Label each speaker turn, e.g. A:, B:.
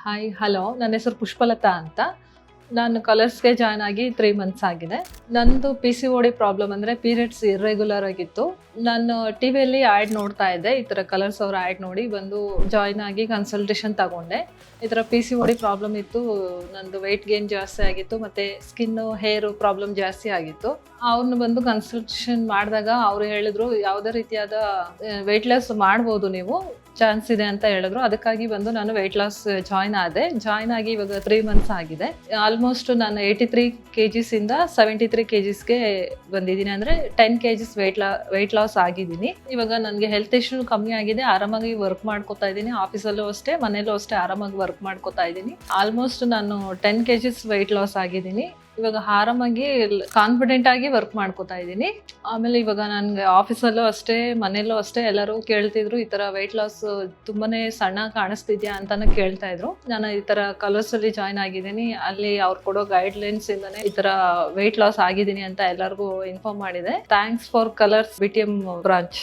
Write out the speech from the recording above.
A: Hi hello, ನನ್ನ ಹೆಸರು ಪುಷ್ಪಲತಾ ಅಂತ. ನಾನು ಕಲರ್ಸ್ಗೆ ಜಾಯ್ನ್ ಆಗಿ 3 ಮಂತ್ಸ್ ಆಗಿದೆ. ನಂದು PCOD ಪ್ರಾಬ್ಲಮ್ ಅಂದರೆ ಪೀರಿಯಡ್ಸ್ ಇರ್ರೆಗ್ಯುಲರ್ ಆಗಿತ್ತು. ನಾನು ಟಿವಿಯಲ್ಲಿ ಆ್ಯಡ್ ನೋಡ್ತಾ ಇದ್ದೆ, ಈ ಥರ ಕಲರ್ಸ್ ಅವ್ರ ಆ್ಯಡ್ ನೋಡಿ ಬಂದು ಜಾಯ್ನ್ ಆಗಿ ಕನ್ಸಲ್ಟೇಷನ್ ತಗೊಂಡೆ. ಈ ಥರ PCOD ಪ್ರಾಬ್ಲಮ್ ಇತ್ತು, ನಂದು ವೆಯ್ಟ್ ಗೇನ್ ಜಾಸ್ತಿ ಆಗಿತ್ತು ಮತ್ತು ಸ್ಕಿನ್ನು ಹೇರು ಪ್ರಾಬ್ಲಮ್ ಜಾಸ್ತಿ ಆಗಿತ್ತು. ಅವ್ರನ್ನ ಬಂದು ಕನ್ಸಲ್ಟೇಷನ್ ಮಾಡಿದಾಗ ಅವರು ಹೇಳಿದ್ರು ಯಾವುದೇ ರೀತಿಯಾದ ವೆಯ್ಟ್ ಲಾಸ್ ಮಾಡ್ಬೋದು, ನೀವು ಚಾನ್ಸ್ ಇದೆ ಅಂತ ಹೇಳಿದ್ರು. ಅದಕ್ಕಾಗಿ ಬಂದು ನಾನು ವೆಯ್ಟ್ ಲಾಸ್ ಜಾಯ್ನ್ ಆಗಿ ಇವಾಗ 3 ಮಂತ್ಸ್ ಆಗಿದೆ. ಆಲ್ಮೋಸ್ಟ್ ನಾನು 83 kgs ಇಂದ 73 kgsಗೆ ಬಂದಿದ್ದೀನಿ. ಅಂದರೆ 10 kgs ವೆಯ್ಟ್ ಲಾಸ್ ಆಗಿದ್ದೀನಿ. ಇವಾಗ ನನಗೆ ಹೆಲ್ತ್ ಇಶ್ಯೂ ಕಮ್ಮಿ ಆಗಿದೆ, ಆರಾಮಾಗಿ ವರ್ಕ್ ಮಾಡ್ಕೋತಾ ಇದ್ದೀನಿ. ಆಫೀಸಲ್ಲೂ ಅಷ್ಟೇ, ಮನೇಲೂ ಅಷ್ಟೇ ಆರಾಮಾಗಿ ವರ್ಕ್ ಮಾಡ್ಕೋತಾ ಇದ್ದೀನಿ. ಆಲ್ಮೋಸ್ಟ್ ನಾನು 10 kgs ವೆಯ್ಟ್ ಲಾಸ್ ಆಗಿದ್ದೀನಿ. ಇವಾಗ ಆರಾಮಾಗಿ ಕಾನ್ಫಿಡೆಂಟ್ ಆಗಿ ವರ್ಕ್ ಮಾಡ್ಕೋತಾ ಇದ್ದೀನಿ. ಆಮೇಲೆ ಇವಾಗ ನನಗೆ ಆಫೀಸಲ್ಲೂ ಅಷ್ಟೇ, ಮನೇಲೂ ಅಷ್ಟೇ ಎಲ್ಲರೂ ಕೇಳ್ತಿದ್ರು, ಈ ಥರ ವೆಯ್ಟ್ ಲಾಸ್ ತುಂಬಾನೇ ಸಣ್ಣ ಕಾಣಿಸ್ತಿದ್ಯಾ ಅಂತಾನೆ ಕೇಳ್ತಾ ಇದ್ರು. ನಾನು ಈ ಥರ ಕಲರ್ಸ್ ಅಲ್ಲಿ ಜಾಯ್ನ್ ಆಗಿದ್ದೀನಿ. ಅಲ್ಲಿ ಅವ್ರು ಕೊಡೋ ಗೈಡ್ಲೈನ್ಸ್ ಇಂದಾನೆ ಈ ಥರ ವೆಯ್ಟ್ ಲಾಸ್ ಆಗಿದ್ದೀನಿ ಅಂತ ಎಲ್ಲರಿಗೂ ಇನ್ಫಾರ್ಮ್ ಮಾಡಿದೆ. Thanks for colours BTM branch.